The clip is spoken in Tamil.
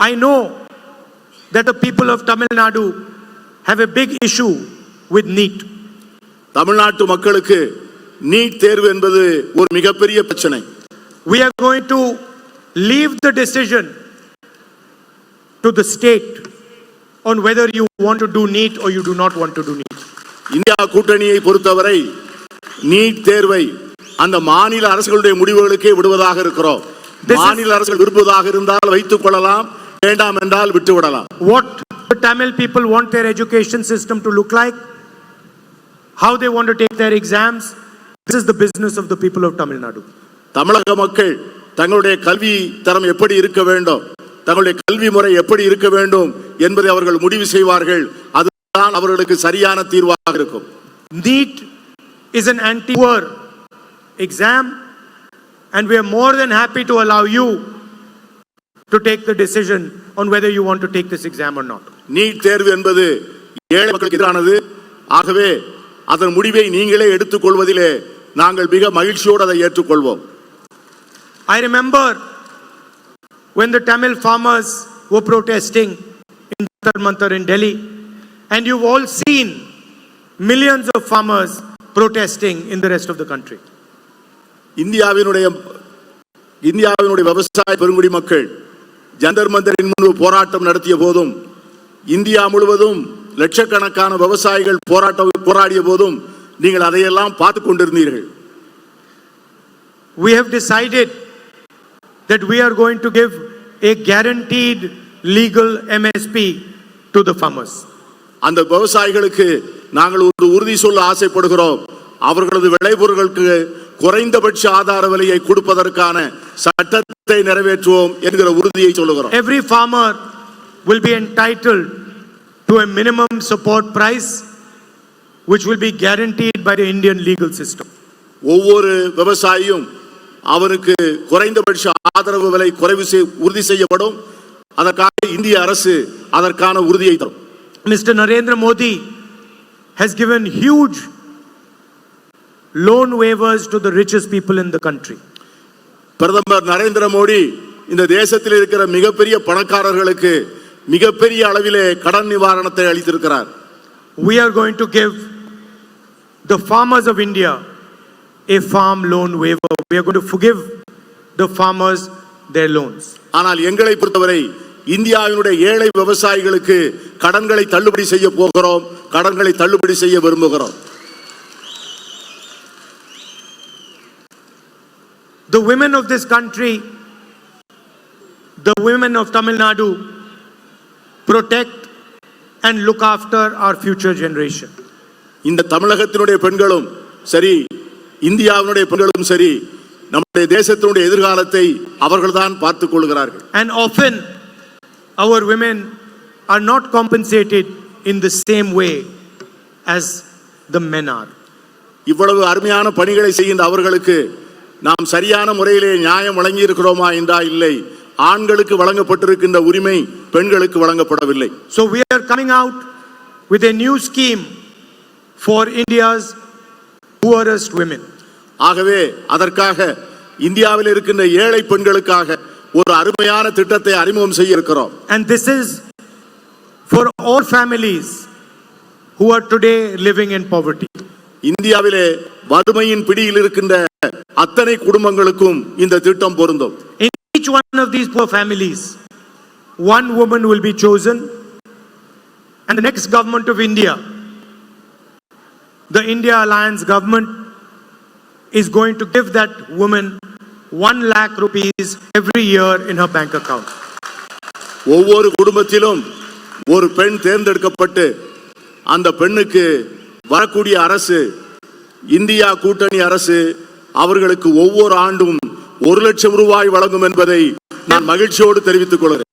I know that the people of Tamil Nadu have a big issue with NEET. தமிழ்நாட்டு மக்களுக்கு நீட் தேர்வு என்பது ஒரு மிகப்பெரிய பிரச்சனை. We are going to leave the decision to the state on whether you want to do NEET or you do not want to do NEET. India கூட்டணியை பொறுத்தவரை நீட் தேர்வை அந்த மாநில அரசுகளுடைய முடிவுகளுக்கே விடுவதாக இருக்கிறோம். மாநில அரசுகள் விரும்புவதாக இருந்தால் வைத்துக் கொள்ளலாம், வேண்டாம் என்றால் விட்டு விடலாம். What the Tamil people want their education system to look like, how they want to take their exams, this is the business of the people of Tamil Nadu. தமிழக மக்கள் தங்களுடைய கல்வி தரம் எப்படி இருக்க வேண்டும், தங்களுடைய கல்வி முறை எப்படி இருக்க வேண்டும் என்பதை அவர்கள் முடிவு செய்வார்கள். அதுதான் அவர்களுக்கு சரியான தீர்வாக இருக்கும். NEET is an anti-war exam and we are more than happy to allow you to take the decision on whether you want to take this exam or not. NEET தேர்வு என்பது ஏழை மக்களுக்கு எதிரானது. ஆகவே அதன் முடிவை நீங்களே எடுத்துக்கொள்வதிலே நாங்கள் மிக மகிழ்ச்சியோடு அதை ஏற்றுக்கொள்வோம். I remember when the Tamil farmers were protesting in Jantar Mantar in Delhi, and you've all seen millions of farmers protesting in the rest of the country. இந்தியாவினுடைய விவசாய பெருங்குடி மக்கள் ஜந்தர் மந்தரின் முன்பு போராட்டம் நடத்திய போதும், இந்தியா முழுவதும் லட்சக்கணக்கான விவசாயிகள் போராடிய போதும் நீங்கள் அதையெல்லாம் பார்த்து கொண்டிருந்தீர்கள். We have decided that we are going to give a guaranteed legal MSP to the farmers. அந்த விவசாயிகளுக்கு நாங்கள் ஒரு உறுதி சொல்ல ஆசைப்படுகிறோம். அவர்களது விளைபொருட்களுக்கு குறைந்தபட்ச ஆதார விலையை கொடுப்பதற்கான சட்டத்தை நிறைவேற்றுவோம் என்கிற உறுதியை சொல்லுகிறோம். Every farmer will be entitled to a minimum support price which will be guaranteed by the Indian legal system. ஒவ்வொரு விவசாயியும் அவருக்கு குறைந்தபட்ச ஆதரவு விலை உறுதி செய்யப்படும். அதற்காக இந்திய அரசு அதற்கான உறுதியை தரும். Mr. Narendra Modi has given huge loan waivers to the richest people in the country. பிரதமர் நரேந்திர மோடி இந்த தேசத்தில் இருக்கிற மிகப்பெரிய பணக்காரர்களுக்கு மிகப்பெரிய அளவிலே கடன் நிவாரணத்தை அளித்திருக்கிறார். We are going to give the farmers of India a farm loan waiver. We are going to forgive the farmers their loans. ஆனால் எங்களை பொறுத்தவரை இந்தியாவினுடைய ஏழை விவசாயிகளுக்கு கடன்களை தள்ளுபடி செய்ய போகிறோம், கடன்களை தள்ளுபடி செய்ய விரும்புகிறோம். The women of this country, the women of Tamil Nadu, protect and look after our future generation. இந்த தமிழகத்தினுடைய பெண்களும் சரி, இந்தியாவினுடைய பெண்களும் சரி, நம்முடைய தேசத்தினுடைய எதிர்காலத்தை அவர்கள்தான் பார்த்துக் கொள்கிறார்கள். And often our women are not compensated in the same way as the men are. இவ்வளவு அருமையான பணிகளை செய்கின்ற அவர்களுக்கு நாம் சரியான முறையிலே நியாயம் வழங்கி இருக்கிறோமா என்றால் இல்லை. ஆண்களுக்கு வழங்கப்பட்டிருக்கின்ற உரிமை பெண்களுக்கு வழங்கப்படவில்லை. So we are coming out with a new scheme for India's poorest women. ஆகவே அதற்காக இந்தியாவில் இருக்கின்ற ஏழை பெண்களுக்காக ஒரு அருமையான திட்டத்தை அறிமுகம் செய்ய இருக்கிறோம். And this is for all families who are today living in poverty. இந்தியாவிலே வறுமையின் பிடியில் இருக்கின்ற அத்தனை குடும்பங்களுக்கும் இந்த திட்டம் பொருந்தும். In each one of these poor families, one woman will be chosen, and the next government of India, the India Alliance government, is going to give that woman 1 lakh rupees every year in her bank account. ஒவ்வொரு குடும்பத்திலும் ஒரு பெண் தேர்ந்தெடுக்கப்பட்டு அந்த பெண்ணுக்கு வரக்கூடிய அரசு, இந்தியா கூட்டணி அரசு, அவர்களுக்கு ஒவ்வொரு ஆண்டும் 1 லட்சம் ரூபாய் வழங்கும் என்பதை நான் மகிழ்ச்சியோடு தெரிவித்துக் கொள்கிறேன்.